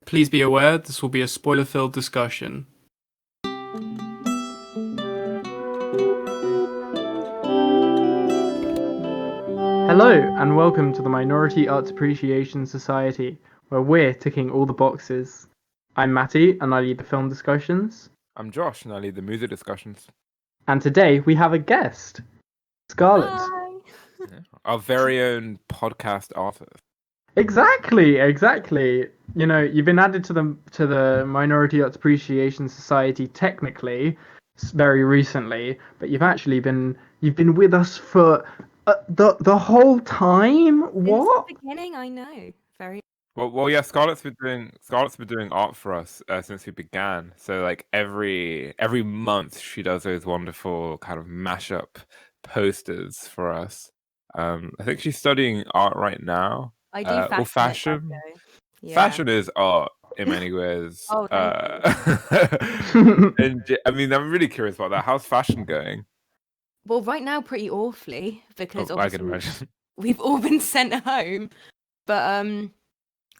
Please be aware this will be a spoiler-filled discussion. Hello, and welcome to the Minority Arts Appreciation Society, where we're ticking all the boxes. I'm Mattie, and I lead the film discussions. I'm Josh, and I lead the music discussions. And today we have a guest, Scarlett. Hi. Yeah. Our very own podcast artist. Exactly. You know, you've been added to the Minority Arts Appreciation Society technically very recently, but you've been with us for the whole time. What? Since the beginning, I know. Very. Well, yeah. Scarlett's been doing art for us since we began. So like every month, she does those wonderful kind of mashup posters for us. I think she's studying art right now. I do Or fashion. Yeah. Fashion is art in many ways. Oh, thank And I mean, I'm really curious about that. How's fashion going? Well, right now, pretty awfully because I can obviously imagine. we've all been sent home. But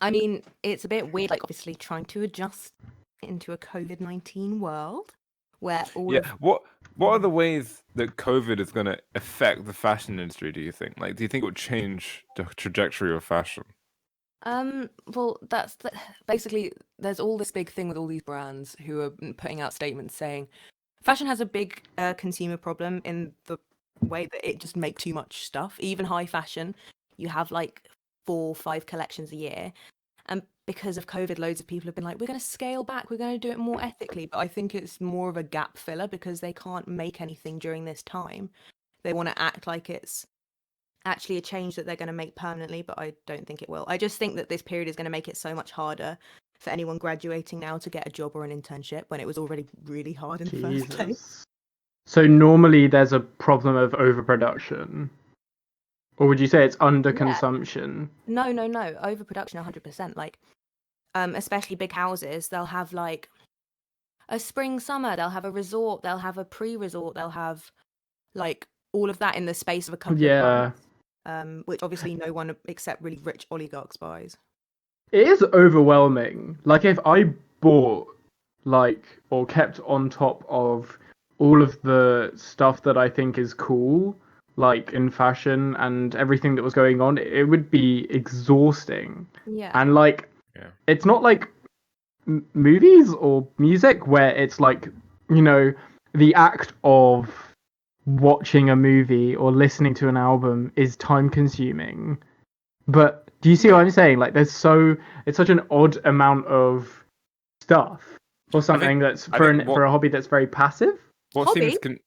I mean, it's a bit weird. Like, obviously, trying to adjust into a COVID-19 world where all of What are the ways that COVID is going to affect the fashion industry, do you think? Like, do you think it would change the trajectory of fashion? well, basically there's all this big thing with all these brands who are putting out statements saying fashion has a big consumer problem in the way that it just makes too much stuff. Even high fashion, you have like 4 or 5 collections a year, and because of COVID, loads of people have been like, we're going to scale back, we're going to do it more ethically. But I think it's more of a gap filler because they can't make anything during this time. They want to act like it's actually a change that they're going to make permanently, but I don't think it will. I just think that this period is going to make it so much harder for anyone graduating now to get a job or an internship when it was already really hard in the first place. Jesus. So normally there's a problem of overproduction. Or would you say it's underconsumption? No. Overproduction 100%. Like, especially big houses, they'll have like a spring, summer, they'll have a resort, they'll have a pre-resort, they'll have like all of that in the space of a couple of months. Which obviously no one except really rich oligarchs buys. It is overwhelming. Like if I bought or kept on top of all of the stuff that I think is cool, like in fashion and everything that was going on, it would be exhausting. Yeah. And it's not like movies or music where it's like, you know, the act of watching a movie or listening to an album is time consuming. But do you see what I'm saying? Like it's such an odd amount of stuff for something for a hobby that's very passive. What Hobby? seems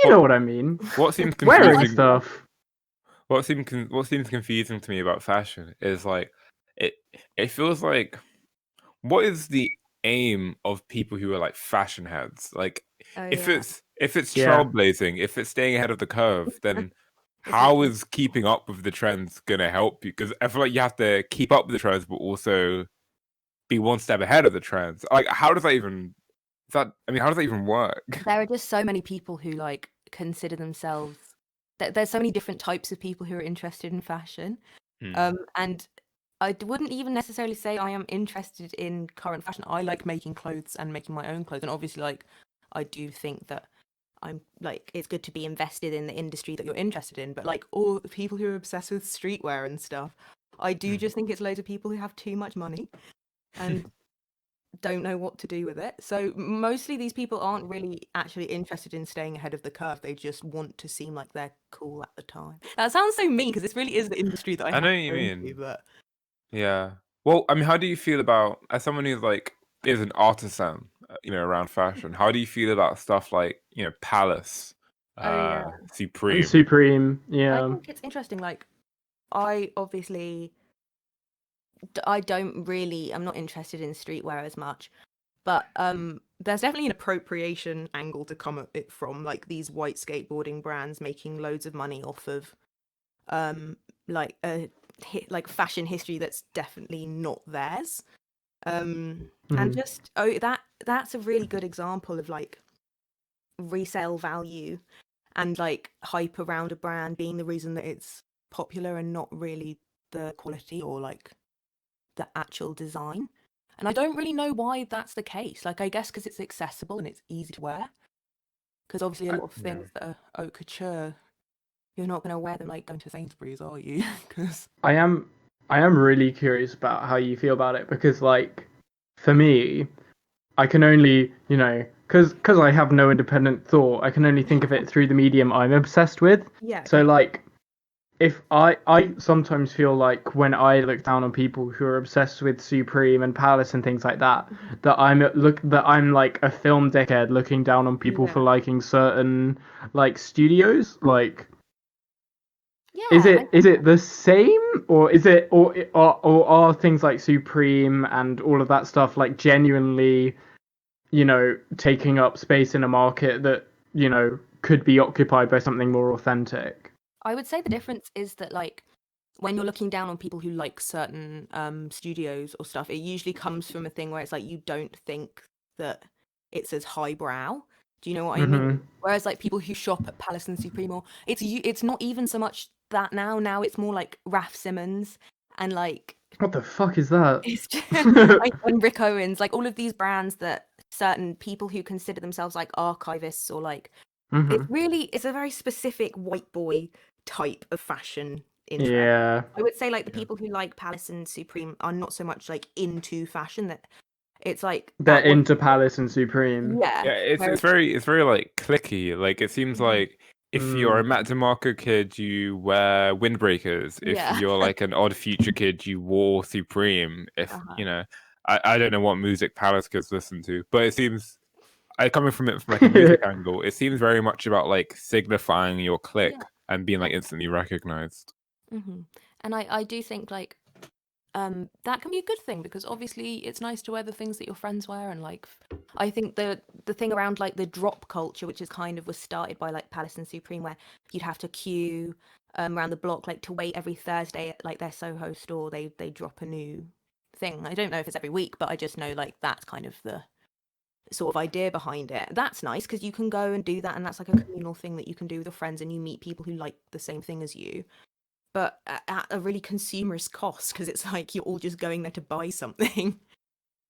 You know what I mean? what seems Wearing confusing stuff. what seems confusing to me about fashion is like it feels like, what is the aim of people who are like fashion heads? Like if it's trailblazing, if it's staying ahead of the curve, then how is keeping up with the trends gonna help you? Because I feel like you have to keep up with the trends, but also be one step ahead of the trends. Like, how does that even? How does that even work? There are just so many people who like consider themselves. There's so many different types of people who are interested in fashion, and I wouldn't even necessarily say I am interested in current fashion. I like making clothes and making my own clothes, and obviously, like, I do think that I'm like it's good to be invested in the industry that you're interested in. But like all the people who are obsessed with streetwear and stuff, I do just think it's loads of people who have too much money and don't know what to do with it. So mostly these people aren't really actually interested in staying ahead of the curve. They just want to seem like they're cool at the time. That sounds so mean because this really is the industry that I know have what you to go mean. into, but Yeah. Well, I mean, how do you feel about, as someone who's like is an artisan, around fashion? How do you feel about stuff like Palace, Supreme? And Supreme, I yeah. think it's interesting. Like, I obviously, I'm not interested in streetwear as much, but there's definitely an appropriation angle to come at it from, like these white skateboarding brands making loads of money off of like a fashion history that's definitely not theirs. And just that's a really good example of like resale value and like hype around a brand being the reason that it's popular and not really the quality or like the actual design. And I don't really know why that's the case. Like, I guess because it's accessible and it's easy to wear. Because obviously a lot of things that are haute couture, you're not going to wear them like going to Sainsbury's, are you? Because I am really curious about how you feel about it, because like for me, I can only, because I have no independent thought, I can only think of it through the medium I'm obsessed with. yeah, So like, if I sometimes feel like when I look down on people who are obsessed with Supreme and Palace and things like that, that I'm like a film dickhead looking down on people for Yeah. liking certain like studios. Like, is yeah, it the same, or is it or are things like Supreme and all of that stuff like genuinely, taking up space in a market that, could be occupied by something more authentic? I would say the difference is that like when you're looking down on people who like certain studios or stuff, it usually comes from a thing where it's like you don't think that it's as highbrow. Do you know what I mean? Whereas like people who shop at Palace and Supreme, or it's not even so much that now. Now it's more like Raf Simons and like What the fuck is that? it's just, and Rick Owens, like all of these brands that certain people who consider themselves like archivists or like it's a very specific white boy type of fashion interest. Yeah. I would say like the people who like Palace and Supreme are not so much like into fashion, that it's like They're that one. into Palace and Supreme. Yeah, Yeah, it's very like clicky. Like it seems like if you're a Matt DeMarco kid, you wear windbreakers. If Yeah. you're like an Odd Future kid, you wore Supreme. If I don't know what music Palace kids listen to, but it seems coming from it from like a music angle, it seems very much about like signifying your clique and being like instantly recognized. And I do think like that can be a good thing, because obviously it's nice to wear the things that your friends wear, and like I think the thing around like the drop culture, which is kind of was started by like Palace and Supreme, where you'd have to queue around the block like to wait every Thursday at like their Soho store, they drop a new thing. I don't know if it's every week, but I just know like that's kind of the sort of idea behind it. That's nice because you can go and do that, and that's like a communal thing that you can do with your friends, and you meet people who like the same thing as you, but at a really consumerist cost, because it's like you're all just going there to buy something.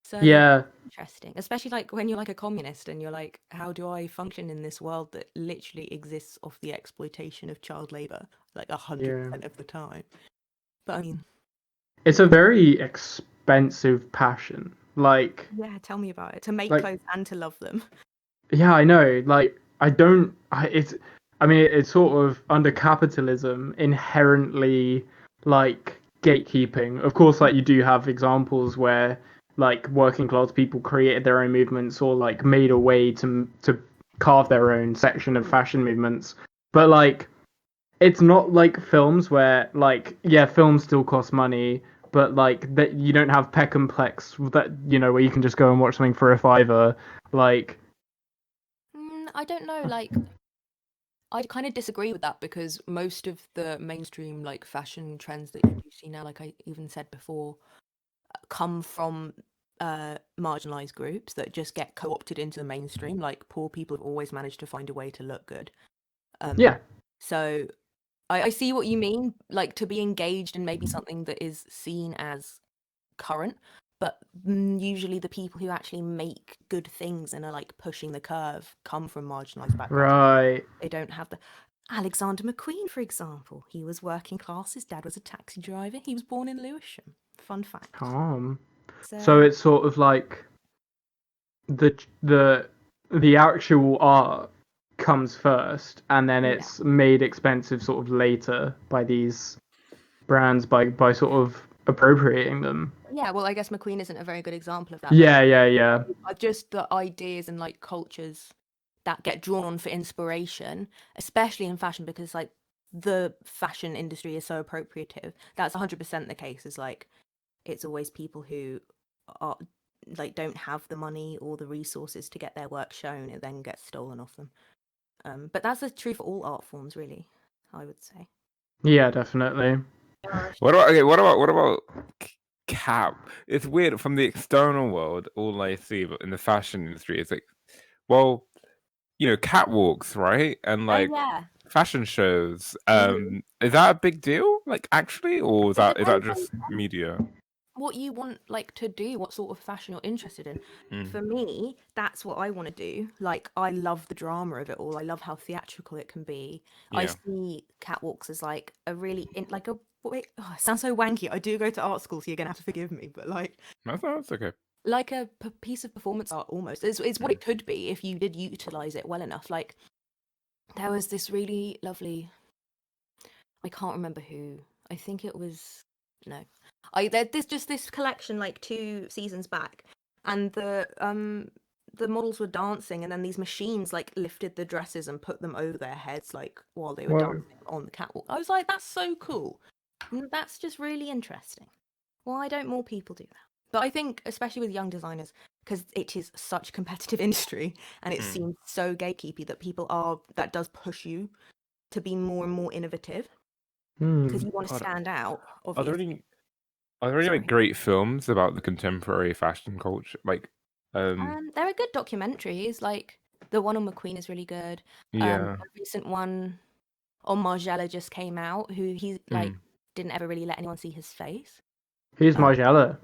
So Yeah. interesting, especially like when you're like a communist and you're like, how do I function in this world that literally exists off the exploitation of child labor like 100% of the time? But I mean, it's a very expensive passion. Like, yeah, tell me about it. To make like, clothes and to love them. yeah, I know. Like, it's sort of under capitalism inherently like gatekeeping. Of course, like you do have examples where like working class people created their own movements or like made a way to carve their own section of fashion movements. But like, it's not like films where like, yeah, films still cost money, but like that you don't have Peck and Plex that, where you can just go and watch something for a fiver. Like, I don't know, like I kind of disagree with that, because most of the mainstream like fashion trends that you do see now, like I even said before, come from marginalized groups that just get co-opted into the mainstream. Like poor people have always managed to find a way to look good. yeah. So I see what you mean, like to be engaged in maybe something that is seen as current, but usually the people who actually make good things and are like pushing the curve come from marginalized backgrounds. Right. They don't have the Alexander McQueen, for example. He was working class. His dad was a taxi driver. He was born in Lewisham. Fun fact. Calm. So it's sort of like the actual art comes first, and then it's made expensive sort of later by these brands by sort of appropriating them. Yeah, well, I guess McQueen isn't a very good example of that. Yeah. Just the ideas and like cultures that get drawn on for inspiration, especially in fashion, because like the fashion industry is so appropriative. That's 100% the case. Is like it's always people who are like don't have the money or the resources to get their work shown. It then gets stolen off them. But that's the truth for all art forms, really. I would say. Yeah, definitely. What about cap? It's weird from the external world. All I see in the fashion industry is like, well, catwalks, right? And like fashion shows. Is that a big deal? Like actually, or is that just media? what you want like to do, what sort of fashion you're interested in. Mm. For me, that's what I want to do. Like, I love the drama of it all. I love how theatrical it can be. I Yeah. see catwalks as like a really like a wait, oh, it sounds so wanky. I do go to art school, so you're gonna have to forgive me, but like That's okay. like a piece of performance art almost. It's what it could be if you did utilize it well enough. Like, there was this really lovely, I can't remember who. I think it was no. There's just this collection like 2 seasons back, and the models were dancing, and then these machines like lifted the dresses and put them over their heads like while they were Whoa. dancing on the catwalk. I was like, that's so cool. That's just really interesting. Why don't more people do that? But I think, especially with young designers, because it is such a competitive industry and it seems so gatekeepy, that does push you to be more and more innovative because you want to stand out. Are there Obviously. any like great films about the contemporary fashion culture? Like, There are good documentaries, like the one on McQueen is really good. yeah. A recent one on Margiela just came out, who he's like didn't ever really let anyone see his face. Who's Margiela?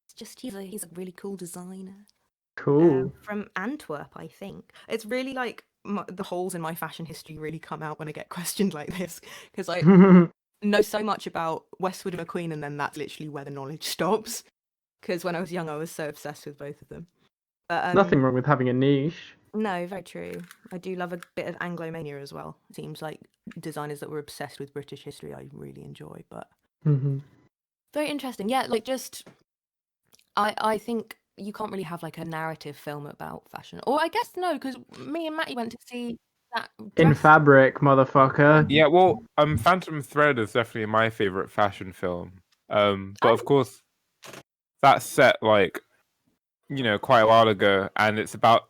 It's just he's a really cool designer. Cool. From Antwerp, I think. It's really like the holes in my fashion history really come out when I get questioned like this, because I know so much about Westwood and McQueen, and then that's literally where the knowledge stops. Because when I was young, I was so obsessed with both of them. But, Nothing wrong with having a niche. No, very true. I do love a bit of Anglomania as well. It seems like designers that were obsessed with British history I really enjoy, but very interesting. Yeah, like just I think you can't really have like a narrative film about fashion. Or I guess no, because me and Mattie went to see that In dress. Fabric, motherfucker. Yeah, well, Phantom Thread is definitely my favorite fashion film. But of course, that's set like, quite a while ago, and it's about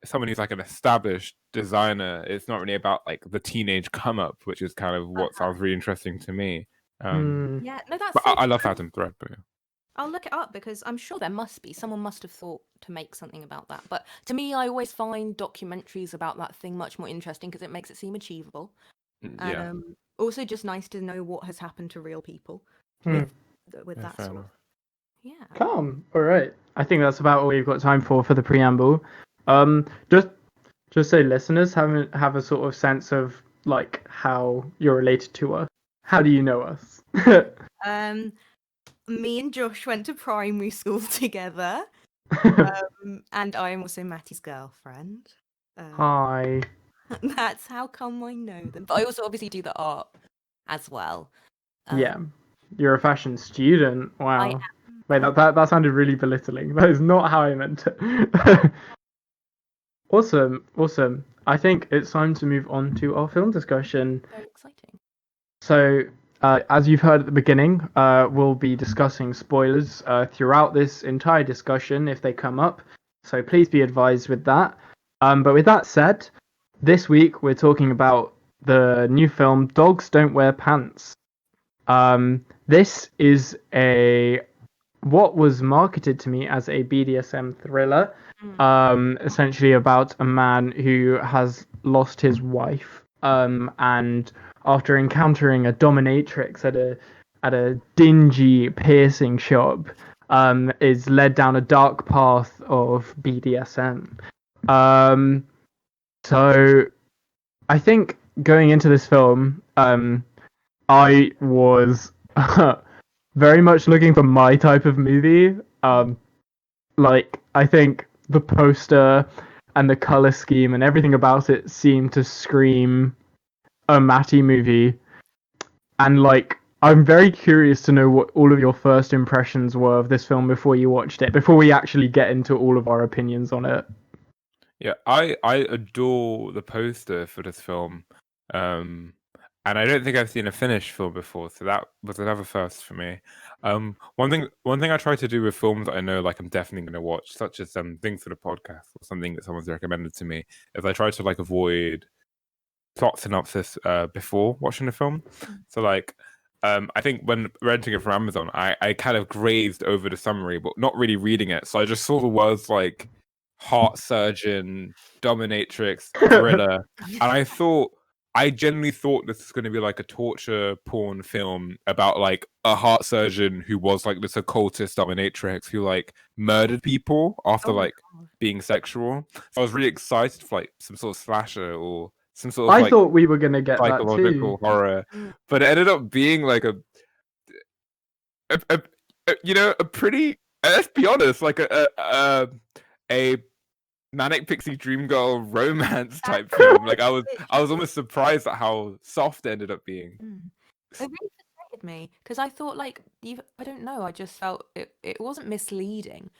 someone who's like an established designer. It's not really about like the teenage come up, which is kind of what sounds really interesting to me. Yeah, no, that's But so I love true. Phantom Thread. But yeah. I'll look it up because I'm sure there must be. Someone must have thought to make something about that. But to me, I always find documentaries about that thing much more interesting because it makes it seem achievable. Yeah. And also just nice to know what has happened to real people with that fair sort. enough. Yeah. Calm. All right. I think that's about all we've got time for the preamble. Just so listeners have a sort of sense of like how you're related to us. How do you know us? Me and Josh went to primary school together, and I am also Mattie's girlfriend. Hi. That's how come I know them. But I also obviously do the art as well. Yeah. You're a fashion student. Wow. I am. Wait, that sounded really belittling. That is not how I meant it. Awesome. I think it's time to move on to our film discussion. Very exciting. So, as you've heard at the beginning, we'll be discussing spoilers throughout this entire discussion if they come up. So please be advised with that. But with that said, this week we're talking about the new film Dogs Don't Wear Pants. This is what was marketed to me as a BDSM thriller, essentially about a man who has lost his wife, and after encountering a dominatrix at a dingy piercing shop, is led down a dark path of BDSM. So I think going into this film, I was very much looking for my type of movie. Like, I think the poster and the color scheme and everything about it seemed to scream a Mattie movie. And like, I'm very curious to know what all of your first impressions were of this film before you watched it, before we actually get into all of our opinions on it. Yeah, I adore the poster for this film. And I don't think I've seen a Finnish film before, so that was another first for me. One thing I try to do with films that I know like I'm definitely going to watch, such as things for the podcast or something that someone's recommended to me, is I try to like avoid plot synopsis before watching the film. So like, I think when renting it from Amazon, I kind of grazed over the summary, but not really reading it. So I just saw the words like heart surgeon, dominatrix, thriller, and I thought I genuinely thought this was going to be like a torture porn film about like a heart surgeon who was like this occultist dominatrix who like murdered people after like being sexual. So I was really excited for like some sort of slasher or some sort of I like thought we were gonna get that psychological too. horror, but it ended up being like a you know, a pretty, let's be honest, like a manic pixie dream girl romance type film. Like I was almost surprised at how soft it ended up being. It really frustrated me because I thought like I don't know, I just felt it wasn't misleading,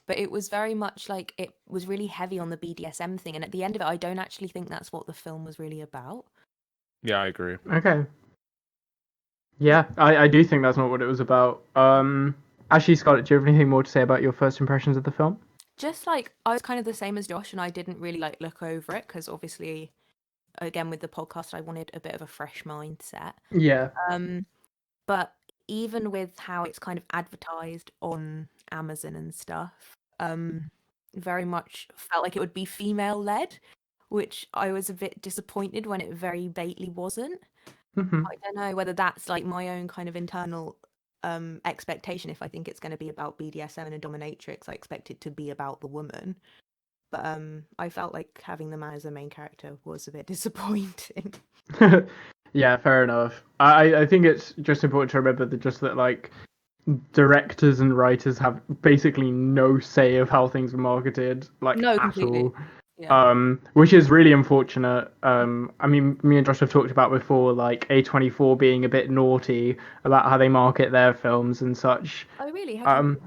but it was very much like it was really heavy on the BDSM thing, and at the end of it I don't actually think that's what the film was really about. Yeah, I agree. Okay. Yeah, I do think that's not what it was about. Actually, Scarlett, do you have anything more to say about your first impressions of the film? Just like I was kind of the same as Josh, and I didn't really like look over it because obviously, again with the podcast, I wanted a bit of a fresh mindset. Yeah. But even with how it's kind of advertised on Amazon and stuff, very much felt like it would be female led, which I was a bit disappointed when it very blatantly wasn't. I don't know whether that's like my own kind of internal expectation. If I think it's going to be about BDSM and a dominatrix, I expect it to be about the woman. But I felt like having the man as the main character was a bit disappointing. Yeah, fair enough. I think it's just important to remember that like directors and writers have basically no say of how things are marketed, like No, at completely. all. Yeah. Which is really unfortunate. I mean, me and Josh have talked about before, like A24 being a bit naughty about how they market their films and such. Oh, really? How do you...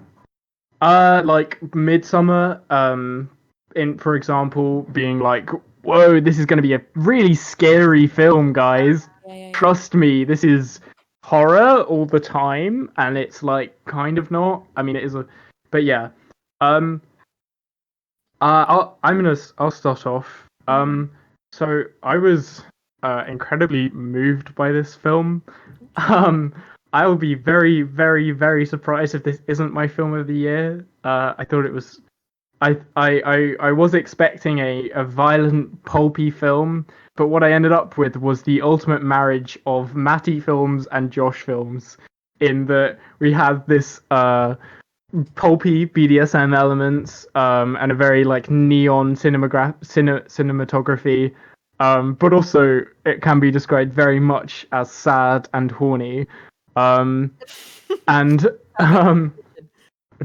Like Midsummer, for example, being like, "Whoa, this is going to be a really scary film, guys. Yeah. Trust me, this is horror all the time," and it's like kind of not. I mean, it is but yeah. I'll start off. So I was incredibly moved by this film. I will be very, very, very surprised if this isn't my film of the year. I thought it was. I was expecting a violent, pulpy film, but what I ended up with was the ultimate marriage of Mattie films and Josh films. In that we have this pulpy BDSM elements, and a very like neon cinematography, but also it can be described very much as sad and horny, and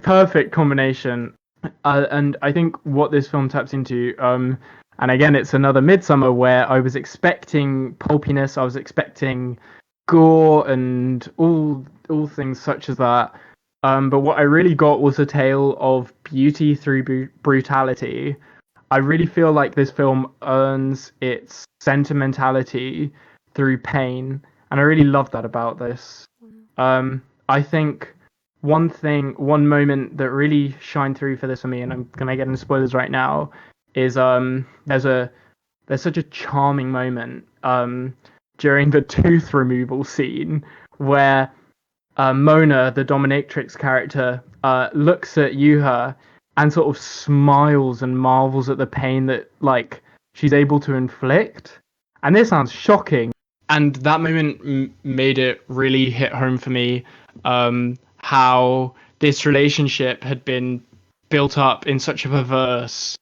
perfect combination. And I think what this film taps into, and again, it's another Midsummer where I was expecting pulpiness, I was expecting gore and all things such as that. But what I really got was a tale of beauty through brutality. I really feel like this film earns its sentimentality through pain, and I really love that about this. I think one moment that really shined through for this for me, and I'm gonna get into spoilers right now, is there's such a charming moment during the tooth removal scene where Mona, the dominatrix character, looks at Yuha and sort of smiles and marvels at the pain that like she's able to inflict. And this sounds shocking. And that moment made it really hit home for me, how this relationship had been built up in such a perverse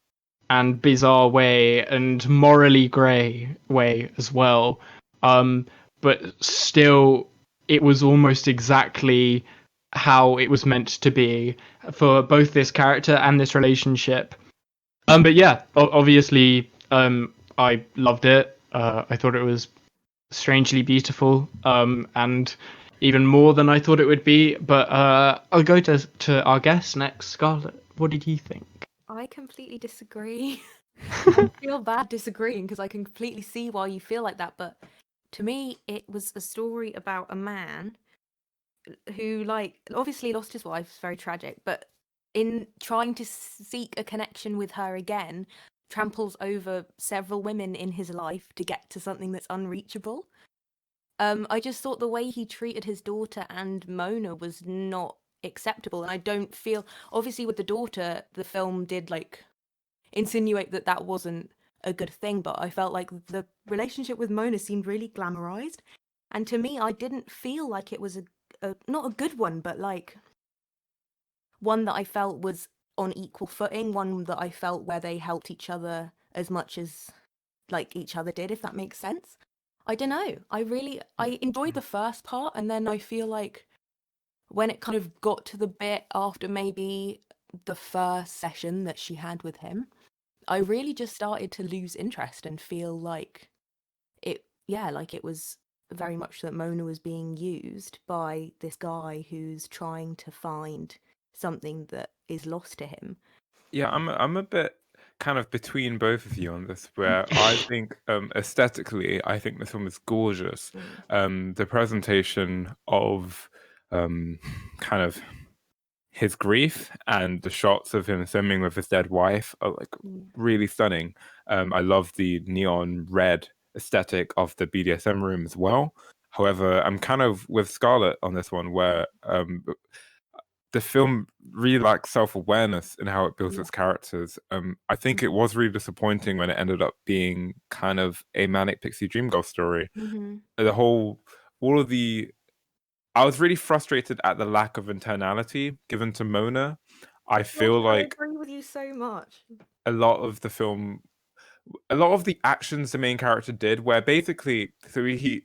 and bizarre way and morally grey way as well. But still, it was almost exactly how it was meant to be for both this character and this relationship. But yeah, obviously, I loved it. I thought it was strangely beautiful, and even more than I thought it would be. But I'll go to our guest next, Scarlett. What did you think? I completely disagree. I feel bad disagreeing because I can completely see why you feel like that. But to me, it was a story about a man who, like, obviously lost his wife. It's very tragic. But in trying to seek a connection with her again, tramples over several women in his life to get to something that's unreachable. I just thought the way he treated his daughter and Mona was not acceptable, and I don't feel, obviously with the daughter, the film did like insinuate that wasn't a good thing, but I felt like the relationship with Mona seemed really glamorized. And to me, I didn't feel like it was not a good one, but like one that I felt was on equal footing, one that I felt where they helped each other as much as like each other did, if that makes sense. I don't know. I enjoyed the first part, and then I feel like when it kind of got to the bit after maybe the first session that she had with him, I really just started to lose interest and feel like it was very much that Mona was being used by this guy who's trying to find something that is lost to him. Yeah, I'm a bit kind of between both of you on this, where I think aesthetically, I think this film is gorgeous. The presentation of kind of his grief and the shots of him swimming with his dead wife are like really stunning. I love the neon red aesthetic of the BDSM room as well. However, I'm kind of with Scarlett on this one, where the film really lacks self-awareness in how it builds its characters. I think it was really disappointing when it ended up being kind of a manic pixie dream girl story. I was really frustrated at the lack of internality given to Mona. I feel like I agree with you so much. a lot of the actions the main character did, where basically,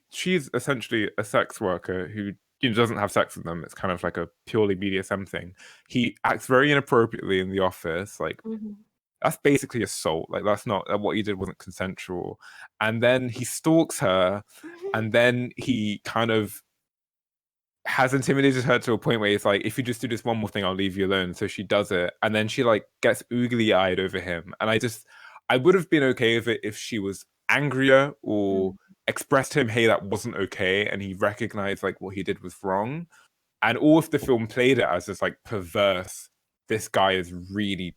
she's essentially a sex worker who doesn't have sex with them. It's kind of like a purely BDSM thing. He acts very inappropriately in the office, like that's basically assault. Like that's not what he did wasn't consensual. And then he stalks her, and then he kind of has intimidated her to a point where he's like, if you just do this one more thing, I'll leave you alone. So she does it, and then she like gets oogly eyed over him. And I would have been okay with it if she was angrier or expressed to him, hey, that wasn't okay, and he recognized like what he did was wrong. And or if the film played it as this like perverse, this guy is really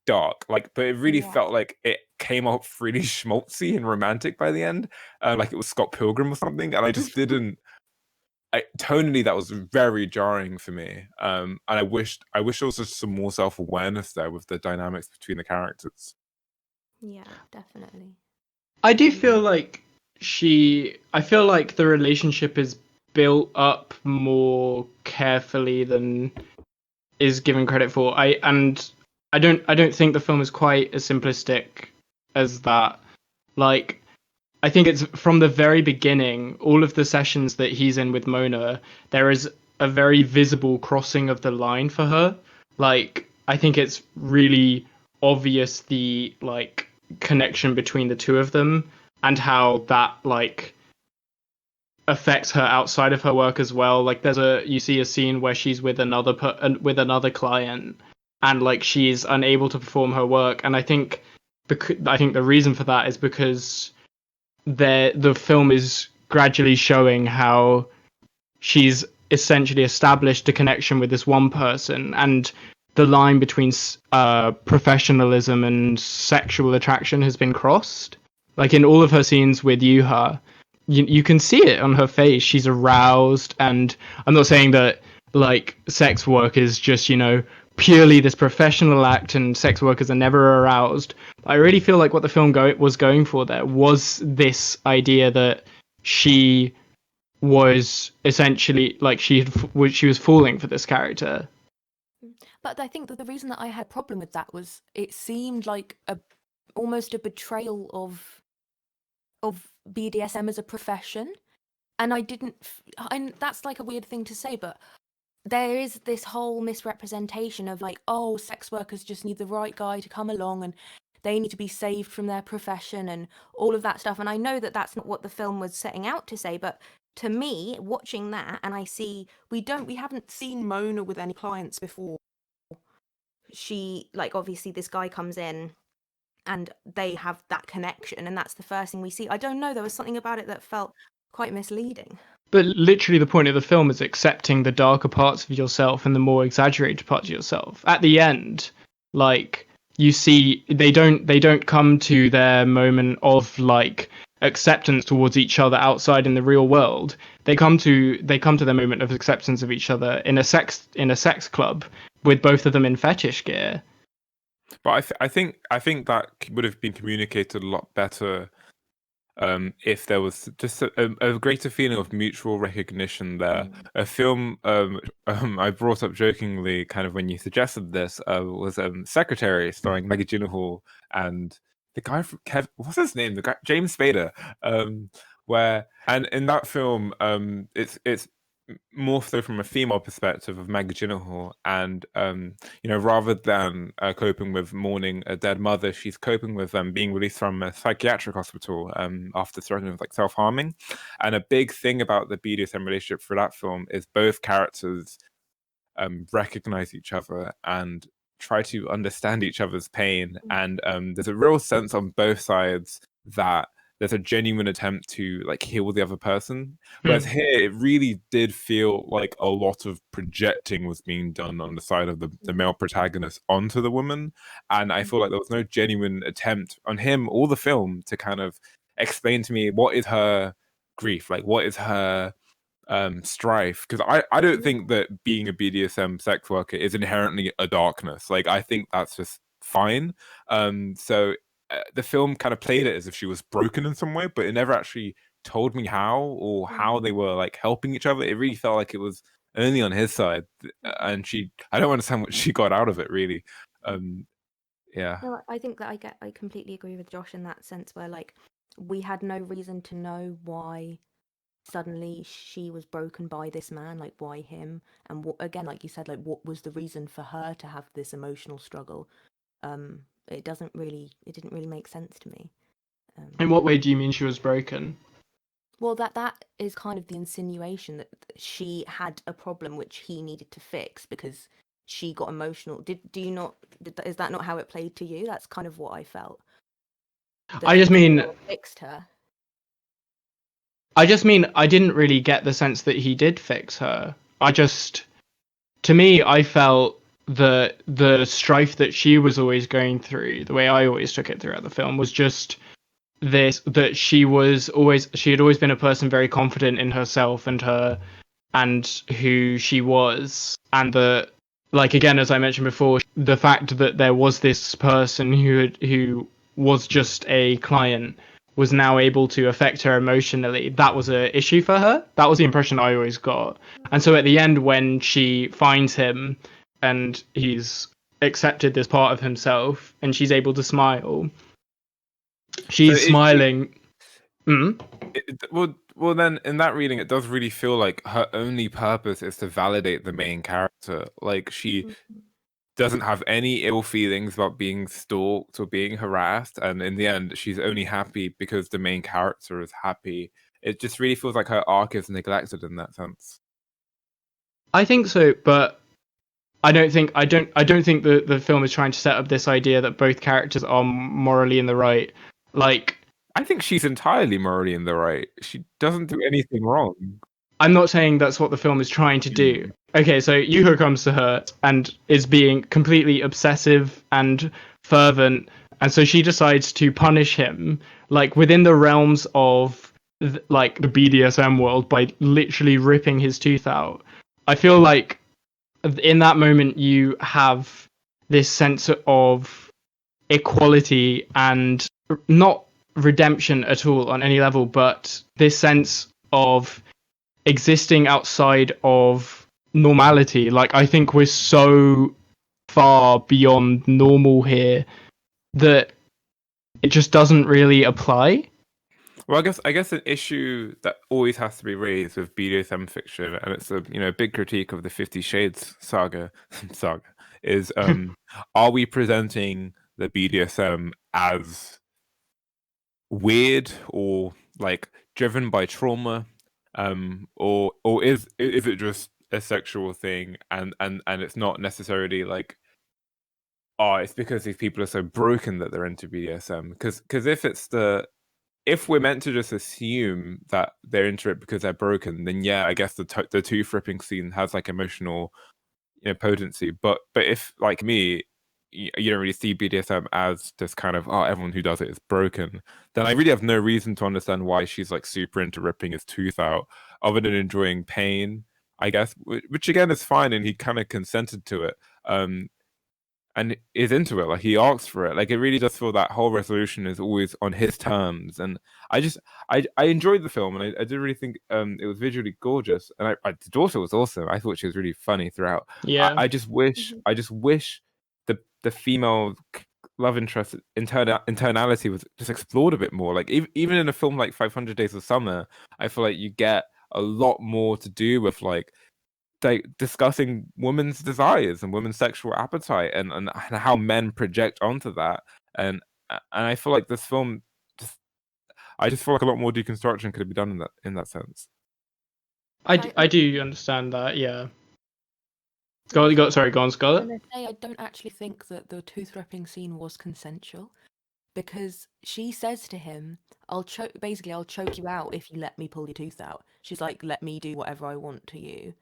dark, like, but it really felt like it came off really schmaltzy and romantic by the end, like it was Scott Pilgrim or something, and I just didn't. Tonally, that was very jarring for me, and I wish there was just some more self-awareness there with the dynamics between the characters. Yeah, definitely. I do feel like I feel like the relationship is built up more carefully than is given credit for. I don't think the film is quite as simplistic as that. Like, I think it's from the very beginning, all of the sessions that he's in with Mona, there is a very visible crossing of the line for her. Like, I think it's really obvious the like connection between the two of them and how that like affects her outside of her work as well. Like you see a scene where she's with another client, and like she's unable to perform her work, and I think the reason for that is because the film is gradually showing how she's essentially established a connection with this one person, and the line between professionalism and sexual attraction has been crossed. Like in all of her scenes with Yuha, you can see it on her face. She's aroused, and I'm not saying that like sex work is just, purely this professional act and sex workers are never aroused. I really feel like what the film was going for there was this idea that she was essentially like she was falling for this character. But I think that the reason that I had a problem with that was it seemed like almost a betrayal of BDSM as a profession, and and that's like a weird thing to say, but there is this whole misrepresentation of like, oh, sex workers just need the right guy to come along and they need to be saved from their profession and all of that stuff. And I know that that's not what the film was setting out to say, but to me, watching that, and I see we haven't seen Mona with any clients before. She, like, obviously this guy comes in and they have that connection, and that's the first thing we see. I don't know, there was something about it that felt quite misleading. But literally the point of the film is accepting the darker parts of yourself and the more exaggerated parts of yourself. At the end, like, you see they don't come to their moment of like acceptance towards each other outside in the real world. They come to their moment of acceptance of each other in a sex club with both of them in fetish gear. But I think that would have been communicated a lot better if there was just a greater feeling of mutual recognition there. A film I brought up jokingly, kind of when you suggested this, was Secretary, starring Maggie Gyllenhaal and the guy from what's his name? The guy James Spader. Where and in that film, it's more so from a female perspective of Maggie Gyllenhaal, and rather than coping with mourning a dead mother, she's coping with being released from a psychiatric hospital after struggling with like self-harming. And a big thing about the BDSM relationship for that film is both characters recognize each other and try to understand each other's pain, and there's a real sense on both sides that there's a genuine attempt to like heal the other person. Whereas here, it really did feel like a lot of projecting was being done on the side of the male protagonist onto the woman. And I feel like there was no genuine attempt on him or the film to kind of explain to me what is her grief, like what is her strife, because I don't think that being a BDSM sex worker is inherently a darkness. Like I think that's just fine. So the film kind of played it as if she was broken in some way, but it never actually told me how or how they were like helping each other. It really felt like it was only on his side, and I don't understand what she got out of it really. Yeah. No, I think that I completely agree with Josh in that sense, where like we had no reason to know why suddenly she was broken by this man, like why him, and what, again, like you said, like what was the reason for her to have this emotional struggle. It didn't really make sense to me. In what way do you mean she was broken? Well, that is kind of the insinuation that she had a problem which he needed to fix because she got emotional. Is that not how it played to you? That's kind of what I felt. I just mean fixed her. I didn't really get the sense that he did fix her. To me, I felt that the strife that she was always going through, the way I always took it throughout the film, was just this, that she had always been a person very confident in herself and who she was, and the, like, again, as I mentioned before, the fact that there was this person who was just a client was now able to affect her emotionally. That was an issue for her. That was the impression I always got. And so at the end, when she finds him and he's accepted this part of himself and she's able to smile, she's smiling. Well, then in that reading, it does really feel like her only purpose is to validate the main character. Like she doesn't have any ill feelings about being stalked or being harassed, and in the end she's only happy because the main character is happy. It just really feels like her arc is neglected in that sense. I think so, but I don't think the film is trying to set up this idea that both characters are morally in the right. Like, I think she's entirely morally in the right. She doesn't do anything wrong. I'm not saying that's what the film is trying to do. Okay, so Yuho comes to her and is being completely obsessive and fervent, and so she decides to punish him, like, within the realms of like the BDSM world, by literally ripping his tooth out. I feel like in that moment you have this sense of equality and not redemption at all on any level, but this sense of existing outside of normality. Like, I think we're so far beyond normal here that it just doesn't really apply. Well, I guess an issue that always has to be raised with BDSM fiction, and it's a big critique of the 50 Shades saga is are we presenting the BDSM as weird or like driven by trauma, or is it just a sexual thing, and it's not necessarily like, oh, it's because these people are so broken that they're into BDSM. Because if we're meant to just assume that they're into it because they're broken, then yeah, I guess the tooth ripping scene has like emotional potency. But if, like me, you don't really see BDSM as this kind of, oh, everyone who does it is broken, then I really have no reason to understand why she's like super into ripping his tooth out, other than enjoying pain, I guess, which again is fine, and he kind of consented to it. and is into it. Like he asks for it. Like it really does feel that whole resolution is always on his terms. And I enjoyed the film, and I did really think it was visually gorgeous. And the daughter was awesome. I thought she was really funny throughout. Yeah. I just wish the female love interest internality was just explored a bit more. Like even in a film like 500 Days of Summer, I feel like you get a lot more to do with like discussing women's desires and women's sexual appetite and how men project onto that. And I feel like this film I just feel like a lot more deconstruction could be done in that sense. I do understand that, yeah. Go on, Scarlett. I'm gonna say I don't actually think that the tooth ripping scene was consensual, because she says to him, I'll choke you out if you let me pull your tooth out. She's like, let me do whatever I want to you.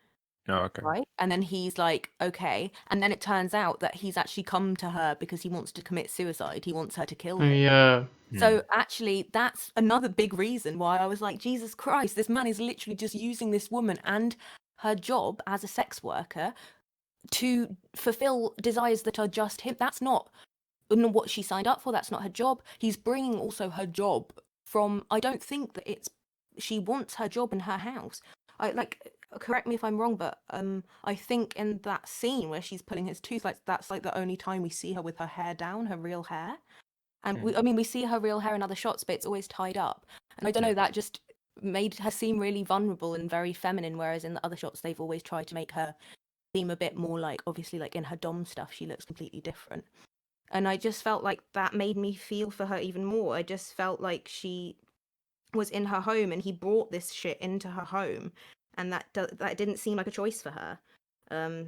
Oh, okay. Right? And then he's like, okay. And then it turns out that he's actually come to her because he wants to commit suicide. He wants her to kill him. Yeah. So actually, that's another big reason why I was like, Jesus Christ, this man is literally just using this woman and her job as a sex worker to fulfill desires that are just him. That's not what she signed up for. That's not her job. He's bringing also her job from, I don't think that she wants her job in her house. Correct me if I'm wrong, but I think in that scene where she's pulling his tooth, like that's like the only time we see her with her hair down, her real hair. And we see her real hair in other shots, but it's always tied up. And I don't know, that just made her seem really vulnerable and very feminine, whereas in the other shots they've always tried to make her seem a bit more like, obviously, like in her dom stuff she looks completely different. And I just felt like that made me feel for her even more. I just felt like she was in her home and he brought this shit into her home, and that didn't seem like a choice for her. I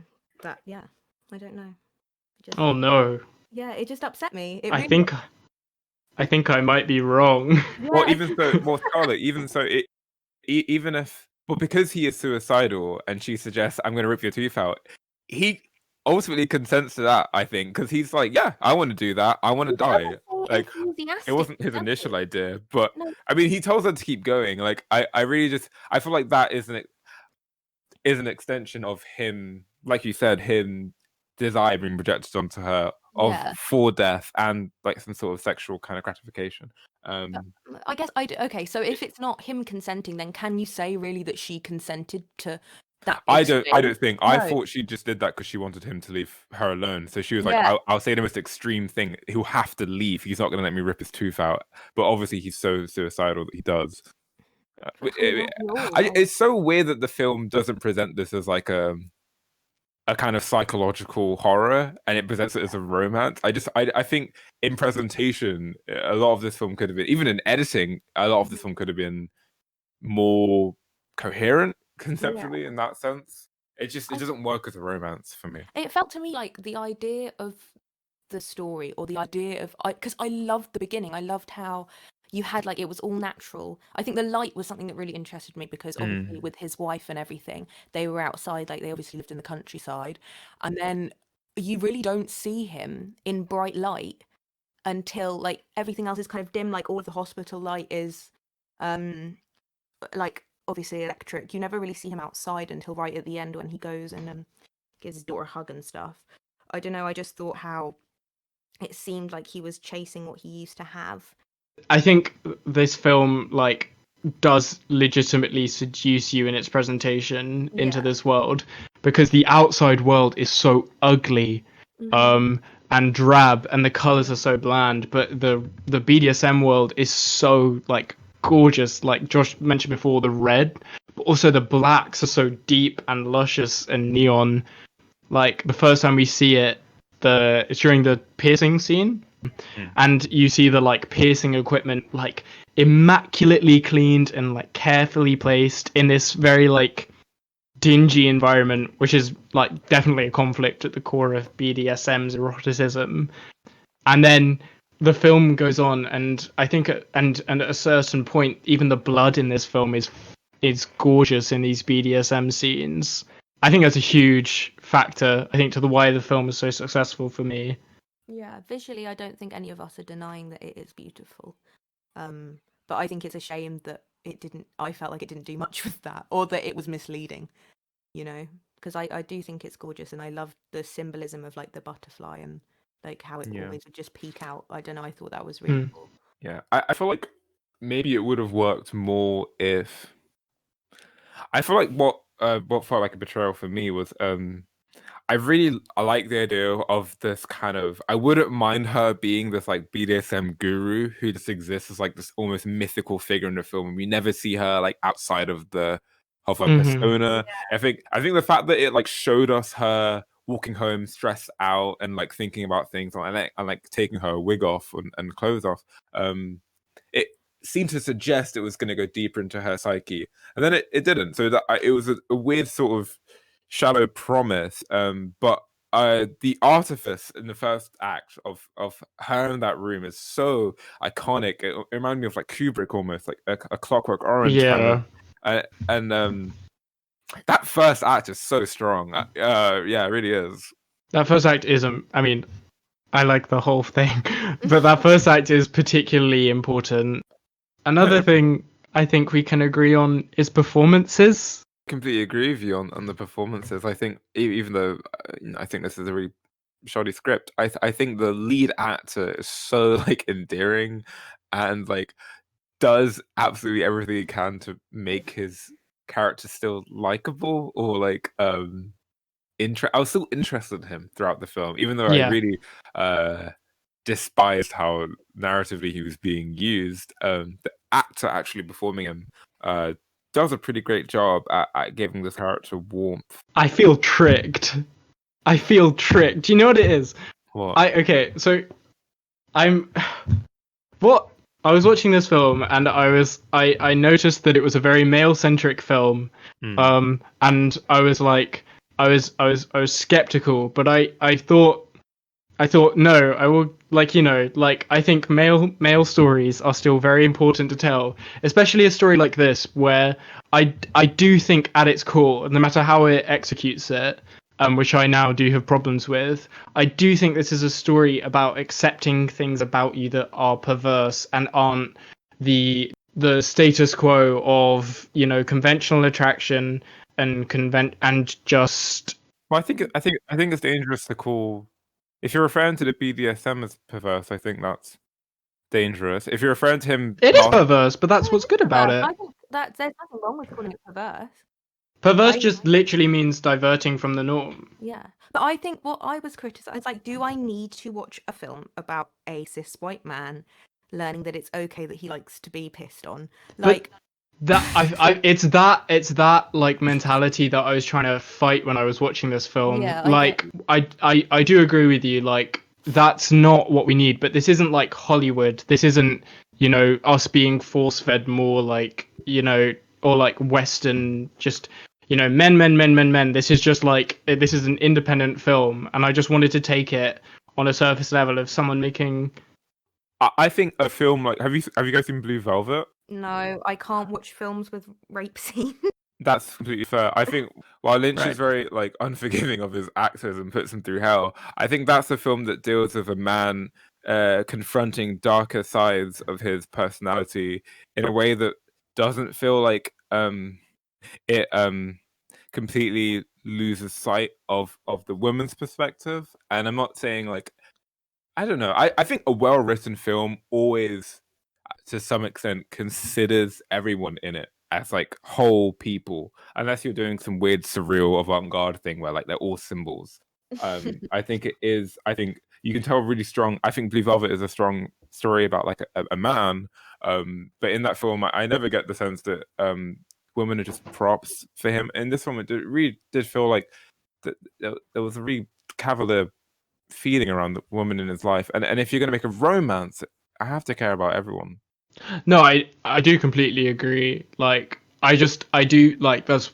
don't know. Oh no. Yeah, it just upset me. I think I might be wrong. Yeah. Well, Scarlett, even if, but because he is suicidal and she suggests, I'm going to rip your tooth out, he ultimately consents to that, I think, because he's like, yeah, I want to do that. I want to die. Like, it wasn't his initial idea, but I mean, he tells her to keep going. Like, I really I feel like that is an extension of him, like you said, him desire being projected onto her for death and like some sort of sexual kind of gratification. I guess okay, so if it's not him consenting, then can you say really that she consented to that? I don't think. No. I thought she just did that because she wanted him to leave her alone. So she was like, I'll say the most extreme thing. He'll have to leave. He's not going to let me rip his tooth out. But obviously he's so suicidal that he does. It's so weird that the film doesn't present this as like a kind of psychological horror, and it presents it as a romance. I think in presentation, a lot of this film could have been, even in editing, a lot of this film could have been more coherent conceptually in that sense. It doesn't work as a romance for me. It felt to me like the idea of the story, or the idea of, because I loved the beginning. I loved how you had, like, it was all natural. I think the light was something that really interested me, because obviously with his wife and everything, they were outside, like they obviously lived in the countryside, and then you really don't see him in bright light until like everything else is kind of dim. Like all of the hospital light is like obviously electric. You never really see him outside until right at the end when he goes and gives his daughter a hug and stuff. I don't know, I just thought how it seemed like he was chasing what he used to have. I think this film like does legitimately seduce you in its presentation into this world, because the outside world is so ugly and drab, and the colors are so bland, but the BDSM world is so like gorgeous. Like Josh mentioned before, the red, but also the blacks are so deep and luscious and neon. Like the first time we see it, it's during the piercing scene. And you see the like piercing equipment like immaculately cleaned and like carefully placed in this very like dingy environment, which is like definitely a conflict at the core of BDSM's eroticism. And then the film goes on, and I think and at a certain point, even the blood in this film is gorgeous in these BDSM scenes. I think that's a huge factor, I think, to the why the film is so successful for me. Yeah, visually, I don't think any of us are denying that it is beautiful. But I think it's a shame that I felt like it didn't do much with that, or that it was misleading, you know, because I do think it's gorgeous, and I love the symbolism of like the butterfly and like how it Yeah. always would just peak out. I don't know. I thought that was really cool. Yeah, I feel like maybe it would have worked more if I feel like what felt like a betrayal for me was I like the idea of this kind of I wouldn't mind her being this like BDSM guru who just exists as like this almost mythical figure in the film, and we never see her like outside of her persona. I think the fact that it like showed us her walking home stressed out and like thinking about things and like taking her wig off and clothes off, it seemed to suggest it was going to go deeper into her psyche, and then it didn't. So that it was a weird sort of shallow promise. But the artifice in the first act of her in that room is so iconic. It reminded me of like Kubrick almost, like a Clockwork Orange kind of. And that first act is so strong. Yeah, it really is. That first act is, I mean, I like the whole thing, but that first act is particularly important. Another thing I think we can agree on is performances. Completely agree with you on the performances. I think even though I think this is a really shoddy script, I think the lead actor is so like endearing and like does absolutely everything he can to make his character still likable or like I was still interested in him throughout the film, even though I really despised how narratively he was being used. The actor actually performing him does a pretty great job at giving this character warmth. I feel tricked. Do you know what it is? What? I was watching this film and I noticed that it was a very male-centric film. And I was like, I was skeptical, but I thought no, I will, like, you know, like, I think male stories are still very important to tell, especially a story like this where I do think at its core, no matter how it executes it, which I now do have problems with, I do think this is a story about accepting things about you that are perverse and aren't the status quo of, you know, conventional attraction and just. Well, I think it's dangerous to call. If you're referring to the BDSM as perverse, I think that's dangerous. If you're referring to him, it is perverse, but that's what's good about it. I think that there's nothing wrong with calling it perverse. Perverse just literally means diverting from the norm. Yeah, but I think what I was criticized, like, do I need to watch a film about a cis white man learning that it's okay that he likes to be pissed on? Like it's that like mentality that I was trying to fight when I was watching this film. Yeah, I do agree with you. Like, that's not what we need. But this isn't like Hollywood. This isn't, you know, us being force fed more like, you know, or like Western, just, you know, men. This is just like, this is an independent film, and I just wanted to take it on a surface level of someone making. I think a film like have you guys seen Blue Velvet? No, I can't watch films with rape scenes. That's completely fair. I think while Lynch is very like unforgiving of his actors and puts them through hell, I think that's a film that deals with a man confronting darker sides of his personality in a way that doesn't feel like it completely loses sight of the woman's perspective. And I'm not saying like, I don't know. I think a well-written film always, to some extent, considers everyone in it as like whole people, unless you're doing some weird surreal avant-garde thing where like they're all symbols. I think it is. I think you can tell really strong. I think Blue Velvet is a strong story about like a man. But in that film, I never get the sense that women are just props for him. In this film, it really did feel like that there was a really cavalier feeling around the woman in his life. And if you're going to make a romance, I have to care about everyone. No, I do completely agree. Like, I do, like, that's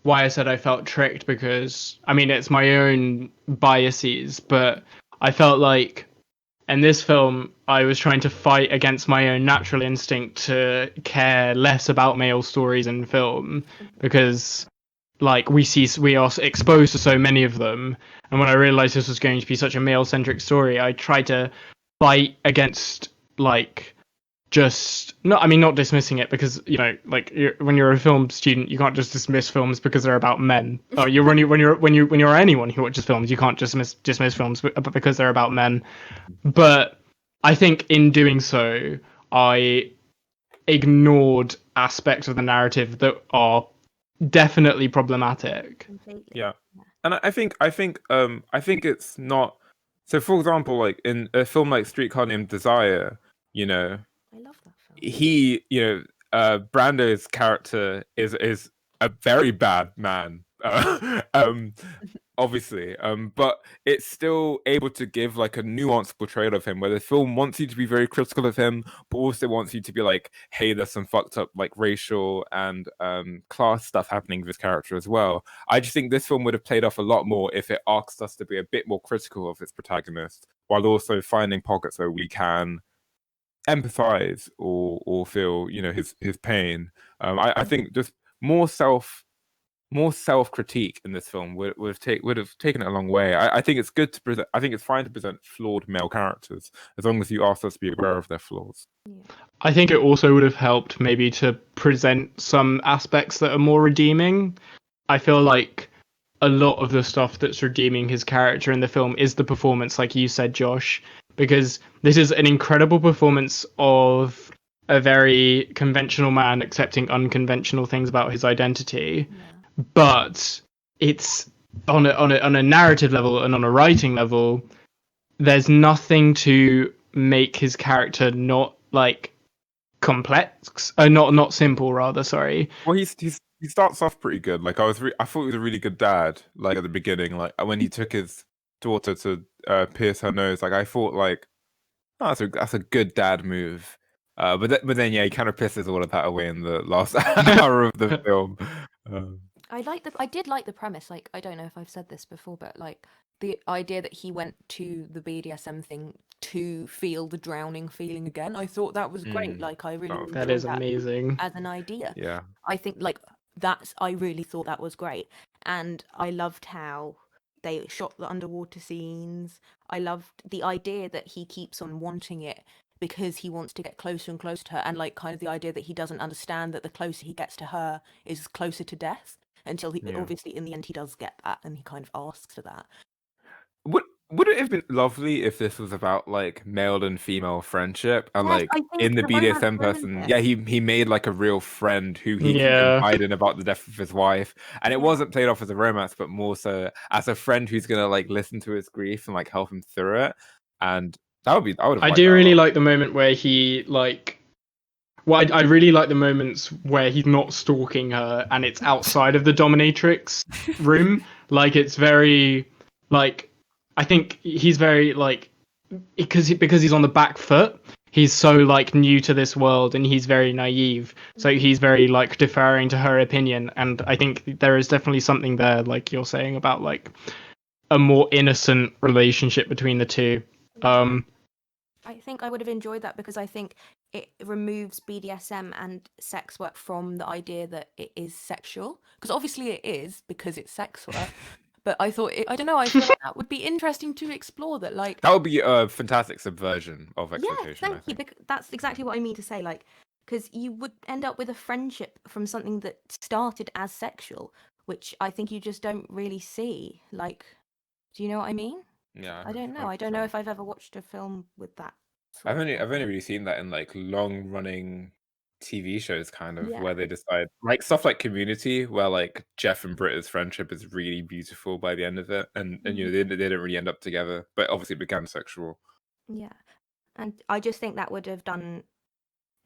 why I said I felt tricked, because, I mean, it's my own biases, but I felt like in this film, I was trying to fight against my own natural instinct to care less about male stories in film, because, like, we are exposed to so many of them, and when I realized this was going to be such a male-centric story, I tried to fight against, like, just not dismissing it, because like when you're a film student, you can't just dismiss films because they're about men. When you're anyone who watches films, you can't just dismiss films because they're about men. But I think in doing so, I ignored aspects of the narrative that are definitely problematic. Completely. Yeah. And I think it's not. So, for example, like in a film like Streetcar Named Desire, I love that film. he, Brando's character is a very bad man, obviously, but it's still able to give like a nuanced portrayal of him, where the film wants you to be very critical of him, but also wants you to be like, hey, there's some fucked up like racial and class stuff happening with his character as well. I just think this film would have played off a lot more if it asks us to be a bit more critical of its protagonist, while also finding pockets where we can empathize or feel his pain. I think just more self critique in this film would have taken it a long way. I think it's good to present. I think it's fine to present flawed male characters as long as you ask us to be aware of their flaws. I think it also would have helped maybe to present some aspects that are more redeeming. I feel like a lot of the stuff that's redeeming his character in the film is the performance, like you said, Josh, because this is an incredible performance of a very conventional man accepting unconventional things about his identity. Yeah. But it's on a narrative level and on a writing level, there's nothing to make his character not like complex, not simple, rather. Sorry. Well, he starts off pretty good. Like I thought he was a really good dad. Like at the beginning, like when he took his daughter to pierce her nose, like I thought like, oh, that's a good dad move. But then yeah, he kind of pisses all of that away in the last hour of the film. I did like the premise. Like, I don't know if I've said this before, but like the idea that he went to the BDSM thing to feel the drowning feeling again. I thought that was great. Like, I really that is amazing as an idea. Yeah, I think like I really thought that was great, and I loved how they shot the underwater scenes. I loved the idea that he keeps on wanting it because he wants to get closer and closer to her, and like kind of the idea that he doesn't understand that the closer he gets to her is closer to death, until he obviously in the end he does get that, and he kind of asks for that. Would it have been lovely if this was about like male and female friendship, and Yes, like I think in the the BDSM romance person, ruined yeah, it. he made like a real friend who he can confide in about the death of his wife, and it wasn't played off as a romance, but more so as a friend who's gonna like listen to his grief and like help him through it, and I would have. I do really like the moment where he like. Well, I really like the moments where he's not stalking her and it's outside of the dominatrix room. Like, it's very, like, I think he's very, like, because he's on the back foot, he's so, like, new to this world and he's very naive. So he's very, like, deferring to her opinion. And I think there is definitely something there, like you're saying, about, like, a more innocent relationship between the two. I think I would have enjoyed that because I think it removes BDSM and sex work from the idea that it is sexual. Because obviously it is, because it's sex work. But I thought, I don't know, I feel like that would be interesting to explore. That would be a fantastic subversion of exploitation. Yeah, thank you. That's exactly what I mean to say. Like, because you would end up with a friendship from something that started as sexual, which I think you just don't really see. Like, do you know what I mean? Yeah, I don't know. I don't know if I've ever watched a film with that. I've only really seen that in like long running TV shows, kind of where they decide like stuff like Community, where like Jeff and Britta's friendship is really beautiful by the end of it, and they didn't really end up together, but obviously it became sexual. Yeah, and I just think that would have done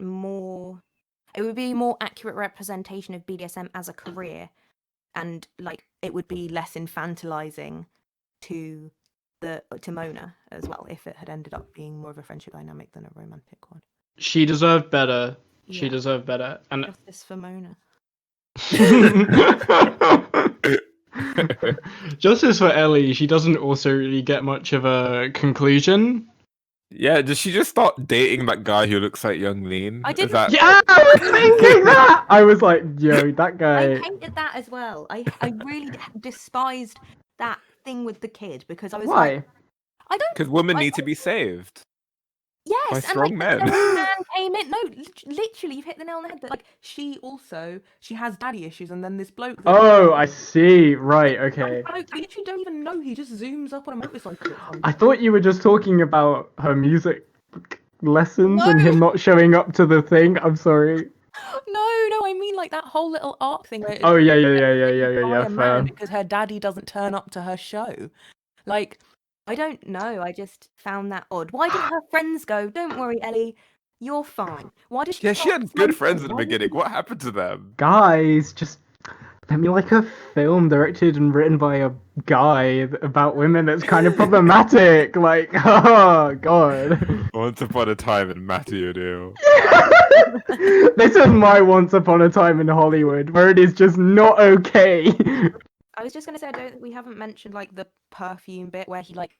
more. It would be a more accurate representation of BDSM as a career, and like it would be less infantilizing to Mona as well, if it had ended up being more of a friendship dynamic than a romantic one. She deserved better. Yeah. She deserved better. And justice for Mona. Justice for Ellie. She doesn't also really get much of a conclusion. Yeah, does she just start dating that guy who looks like Young Lean? Yeah, I was thinking that. I was like, yo, that guy. I hated that as well. I really despised that thing with the kid because I was like, I don't. Because women need to be saved. Yes, by strong men. Every man came in. No, literally, you've hit the nail on the head. That like she has daddy issues, and then this bloke. Oh, I see. Right. Okay. I literally don't even know. He just zooms up on a motorcycle. I thought you were just talking about her music lessons and No. him not showing up to the thing. I'm sorry. No, I mean like that whole little arc thing. Where Oh yeah, by a fair. man because her daddy doesn't turn up to her show. Like, I don't know. I just found that odd. Why didn't her friends go? Don't worry, Ellie. You're fine. Why did she? Yeah, she stop had good smoking? friends at the Why didn't beginning. she- What happened to them? Guys, just let me like a film directed and written by a guy about women that's kind of problematic. Like, oh god. Once upon a time in Mattie O'Neill. This is my Once Upon a Time in Hollywood, where it is just not okay. I was just gonna say, we haven't mentioned like the perfume bit where he like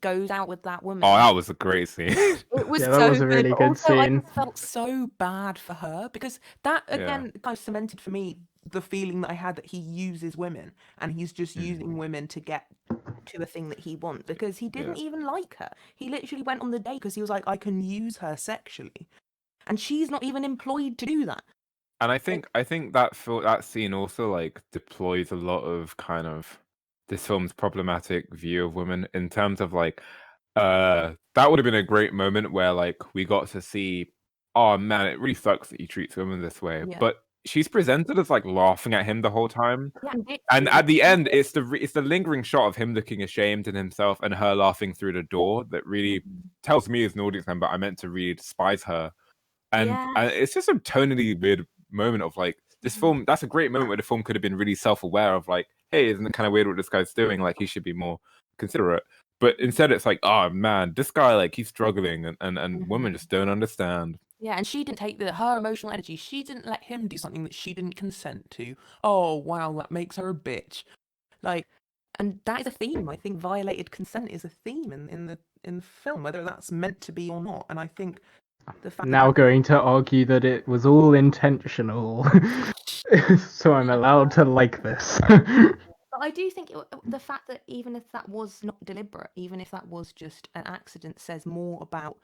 goes out with that woman. Oh, that was a great scene. it was Yeah, that so was a good, really but good also, I scene. just felt so bad for her because that again kind of cemented for me the feeling that I had that he uses women and he's just using women to get to a thing that he wants because he didn't even like her. He literally went on the date because he was like, I can use her sexually, and she's not even employed to do that. And I think that scene also like deploys a lot of kind of this film's problematic view of women in terms of like that would have been a great moment where like we got to see, oh man, it really sucks that he treats women this way. Yeah. But she's presented as like laughing at him the whole time. Yeah, And at the end, it's the lingering shot of him looking ashamed in himself and her laughing through the door that really tells me as an audience member I meant to really despise her. And it's just a tonally weird moment of like this film. That's a great moment where the film could have been really self-aware of like, hey, isn't it kind of weird what this guy's doing? Like he should be more considerate. But instead, it's like, oh man, this guy like he's struggling, and women just don't understand. Yeah, and she didn't take her emotional energy. She didn't let him do something that she didn't consent to. Oh wow, that makes her a bitch. Like, and that is a theme. I think violated consent is a theme in the film, whether that's meant to be or not. And I think the fact Now going to argue that it was all intentional, so I'm allowed to like this. But I do think the fact that even if that was not deliberate, even if that was just an accident, says more about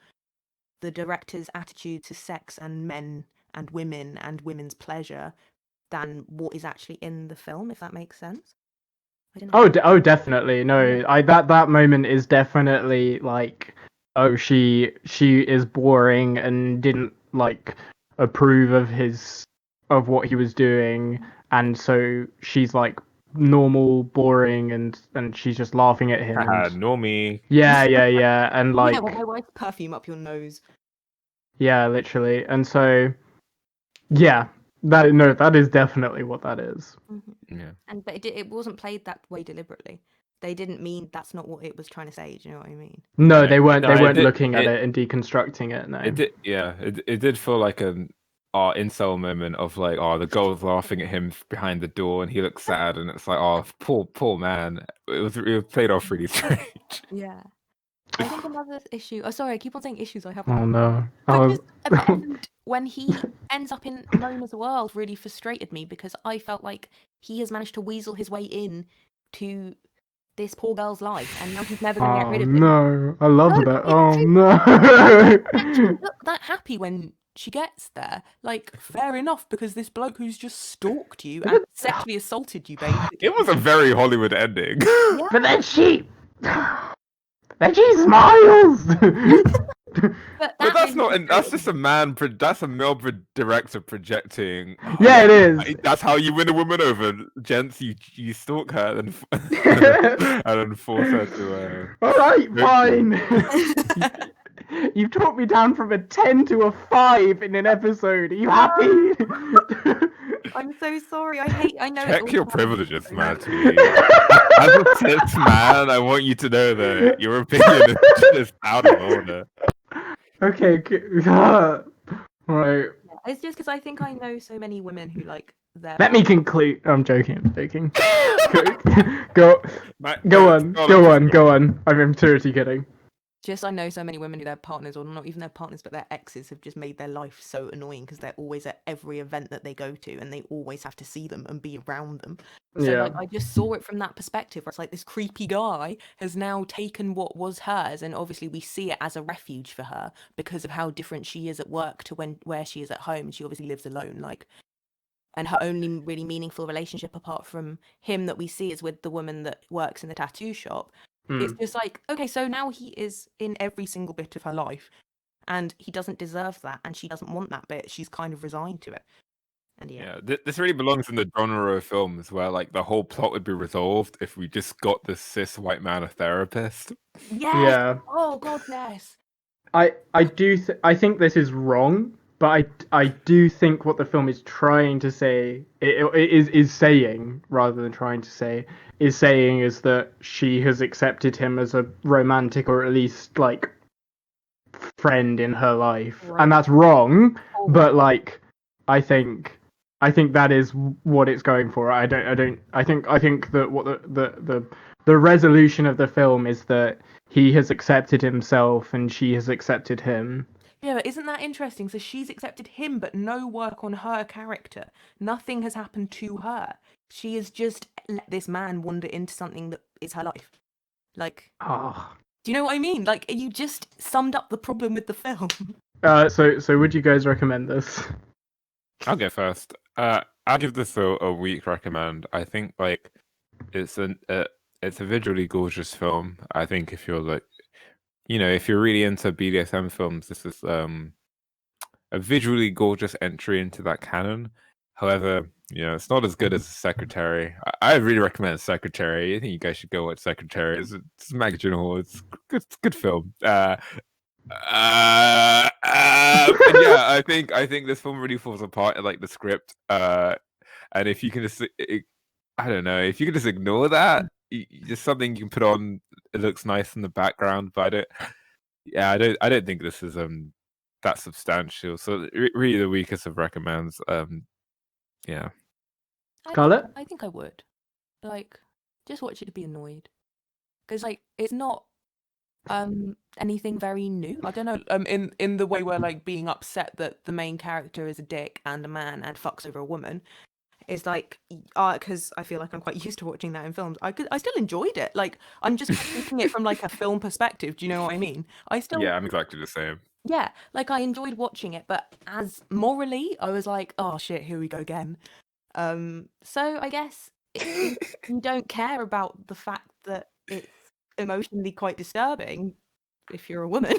the director's attitude to sex and men and women and women's pleasure than what is actually in the film, if that makes sense. I don't know. Oh, definitely. No, that moment is definitely like, oh, she is boring and didn't like approve of what he was doing, and so she's like normal, boring, and she's just laughing at him. Normie. Yeah, and like yeah, well, my wife's perfume up your nose. yeah, literally, and so yeah, that is definitely what that is. Mm-hmm. Yeah. But it wasn't played that way deliberately. They didn't mean that's not what it was trying to say. Do you know what I mean? No, Yeah. they weren't. No, They weren't it looking at it and deconstructing it. No, It did. Yeah, it did feel like an incel moment of like, oh, the girl's laughing at him behind the door, and he looks sad, and it's like, oh, poor man. It was played off really strange. Yeah. I think another issue. Oh, sorry, I keep on saying issues. I have. Oh no. But Oh. just at the end, when he ends up in Mona's world, really frustrated me because I felt like he has managed to weasel his way in to this poor girl's life, and now he's never going to get Oh rid of him. no! I love No, that. but Oh it's true. no! Actually look that happy when she gets there. Like, fair enough, because this bloke who's just stalked you and sexually assaulted you, basically. It was a very Hollywood ending. But then she smiles. But But that's really not. That's frustrated just a me. man. That's a male director projecting. "Oh, Yeah, it is. That's how you win a woman over, gents. You stalk her and then force her to. All right, Good. fine. You've talked me down from a 10 to a 5 in an episode. Are you happy? I'm so sorry. I know. Check your privileges, Mattie. As a cis man, I want you to know that your opinion is just out of order. Okay. Right. It's just because I think I know so many women who like their. Let me conclude. I'm joking. Go Matt, on. Scarlett, Go on. I'm seriously kidding. I know so many women who their partners, or not even their partners, but their exes have just made their life so annoying because they're always at every event that they go to and they always have to see them and be around them. So Yeah. like I just saw it from that perspective where it's like this creepy guy has now taken what was hers, and obviously we see it as a refuge for her because of how different she is at work to where she is at home. She obviously lives alone, like, and her only really meaningful relationship apart from him that we see is with the woman that works in the tattoo shop. It's just like, okay, so now he is in every single bit of her life and he doesn't deserve that and she doesn't want that bit. She's kind of resigned to it. And Yeah, this really belongs in the genre of films where like the whole plot would be resolved if we just got this cis white man a therapist. Yes! Yeah. Oh god, yes. I think this is wrong, but I do think what the film is trying to say is saying, rather than trying to say, is saying is that she has accepted him as a romantic or at least like friend in her life, Right. and that's wrong. Oh, But like, I think that is what it's going for. I think that what the resolution of the film is that he has accepted himself and she has accepted him. yeah, but isn't that interesting? So she's accepted him, but no work on her character. Nothing has happened to her. She has just let this man wander into something that is her life. Like, Oh. do you know what I mean? Like, you just summed up the problem with the film. So would you guys recommend this? I'll go first. I'll give this a weak recommend. I think like it's a visually gorgeous film. I think if you're like, if you're really into BDSM films, this is a visually gorgeous entry into that canon. However, it's not as good as Secretary. I really recommend Secretary. I think you guys should go watch Secretary. It's Maggie Gyllenhaal. It's good film. And yeah, I think this film really falls apart in like the script. And if you can just, I don't know, if you can just ignore that, just something you can put on. It looks nice in the background, but I don't think this is that substantial. So really, the weakest of recommends. Yeah. Scarlett? I think I would. Like, just watch it to be annoyed. Because, like, it's not anything very new. I don't know, in the way where, like, being upset that the main character is a dick and a man and fucks over a woman is like, because I feel like I'm quite used to watching that in films. I still enjoyed it. Like, I'm just taking it from, like, a film perspective. Do you know what I mean? Yeah, I'm exactly the same. Yeah, like, I enjoyed watching it, but as morally, I was like, oh shit, here we go again. So I guess if you don't care about the fact that it's emotionally quite disturbing, if you're a woman,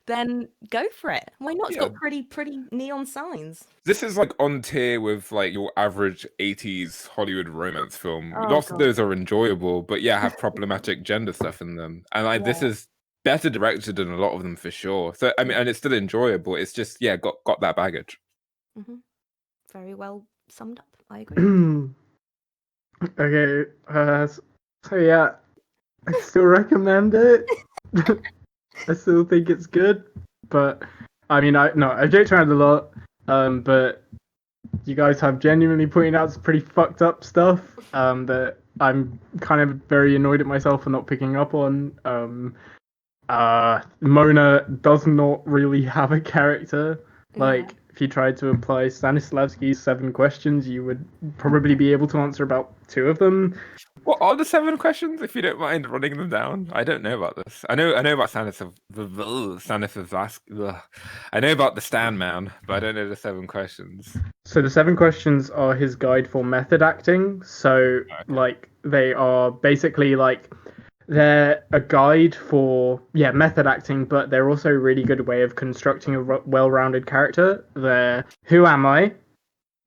then go for it. Why not? It's got pretty neon signs. This is like on tier with like your average 80s Hollywood romance film. Oh, Lots of God. those are enjoyable, but yeah, have problematic gender stuff in them. And like this is better directed than a lot of them for sure. So I mean, and it's still enjoyable. It's just got that baggage. Mm-hmm. Very well summed up. I agree. Okay, so yeah, I still recommend it. I still think it's good, but I mean, I joked around a lot, but you guys have genuinely pointed out some pretty fucked up stuff that I'm kind of very annoyed at myself for not picking up on. Mona does not really have a character. Like, if you tried to apply Stanislavski's 7 questions, you would probably be able to answer about 2 of them. What are the 7 questions, if you don't mind running them down? I don't know about this. I know about Stanislavski. I know about the Stan Man, but I don't know the 7 questions. So the 7 questions are his guide for method acting. So, like, they are basically like, they're a guide for method acting, but they're also a really good way of constructing a well-rounded character. They're who am I,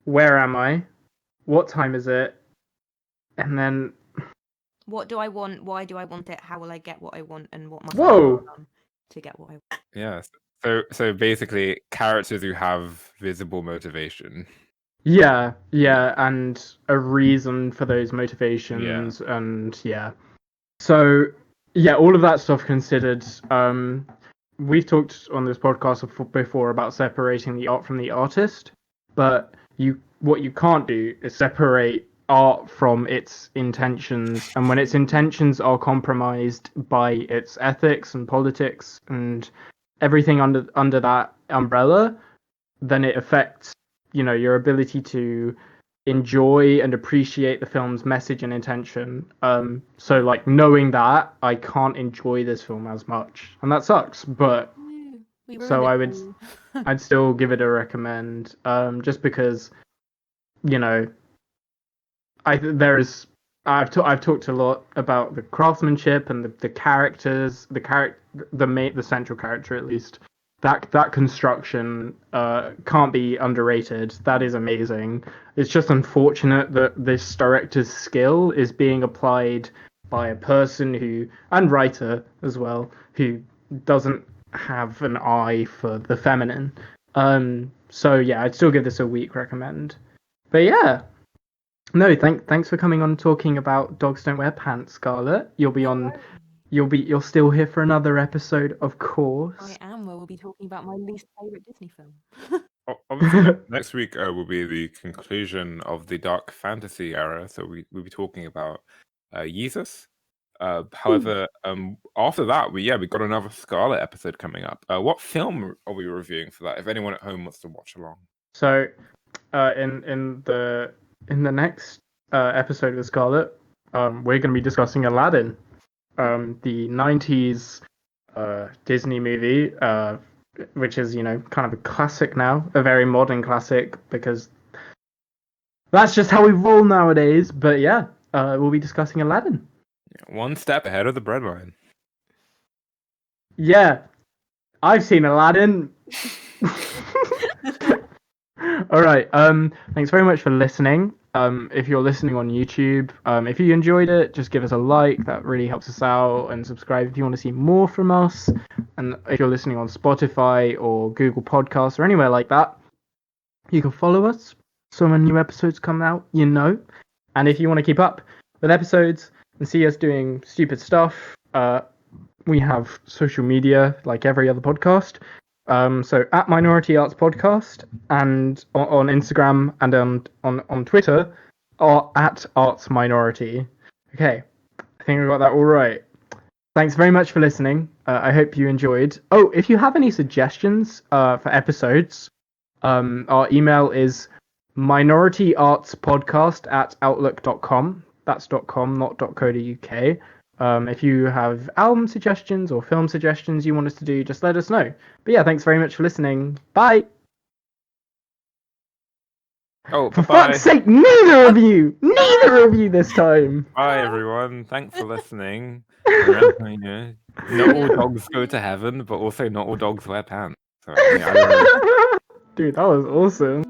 where am I, what time is it, and then What do I want? Why do I want it? How will I get what I want? And what must I Whoa! do to get what I want? Yeah. So basically, characters who have visible motivation. Yeah, and a reason for those motivations, and So, all of that stuff considered, we've talked on this podcast before about separating the art from the artist, but what you can't do is separate art from its intentions, and when its intentions are compromised by its ethics and politics and everything under that umbrella, then it affects, your ability to enjoy and appreciate the film's message and intention. So like knowing that, I can't enjoy this film as much, and that sucks. But so I'd still give it a recommend, just because, I've talked a lot about the craftsmanship and the characters, the central character at least. That construction can't be underrated. That is amazing. It's just unfortunate that this director's skill is being applied by a person and writer as well, who doesn't have an eye for the feminine. So yeah, I'd still give this a weak recommend. But yeah, no, thanks for coming on talking about Dogs Don't Wear Pants, Scarlett. You're still here for another episode, of course. I am, where we'll be talking about my least favorite Disney film. Obviously, next week will be the conclusion of the dark fantasy era, so we'll be talking about Jesus. However, after that, we got another Scarlett episode coming up. What film are we reviewing for that? If anyone at home wants to watch along. So, in the next episode of Scarlett, we're going to be discussing Aladdin, the 90s Disney movie, which is, kind of a classic now, a very modern classic, because that's just how we roll nowadays. But yeah, we'll be discussing Aladdin. One step ahead of the breadline. Yeah, I've seen Aladdin. All right. Thanks very much for listening. If you're listening on YouTube, if you enjoyed it, just give us a like. That really helps us out. And subscribe if you want to see more from us. And if you're listening on Spotify or Google Podcasts or anywhere like that, you can follow us. So when new episodes come out, And if you want to keep up with episodes and see us doing stupid stuff, we have social media like every other podcast. So at Minority Arts Podcast, and on Instagram and on Twitter, are at Arts Minority. Okay, I think we got that all right. Thanks very much for listening. I hope you enjoyed. Oh, if you have any suggestions for episodes, our email is minorityartspodcast@outlook.com. That's .com, not .co.uk. If you have album suggestions or film suggestions you want us to do, just let us know. But yeah, thanks very much for listening. Bye. Oh, for fuck's sake, neither of you this time. Bye, everyone. Thanks for listening. Remember, not all dogs go to heaven, but also not all dogs wear pants. So, Dude, that was awesome.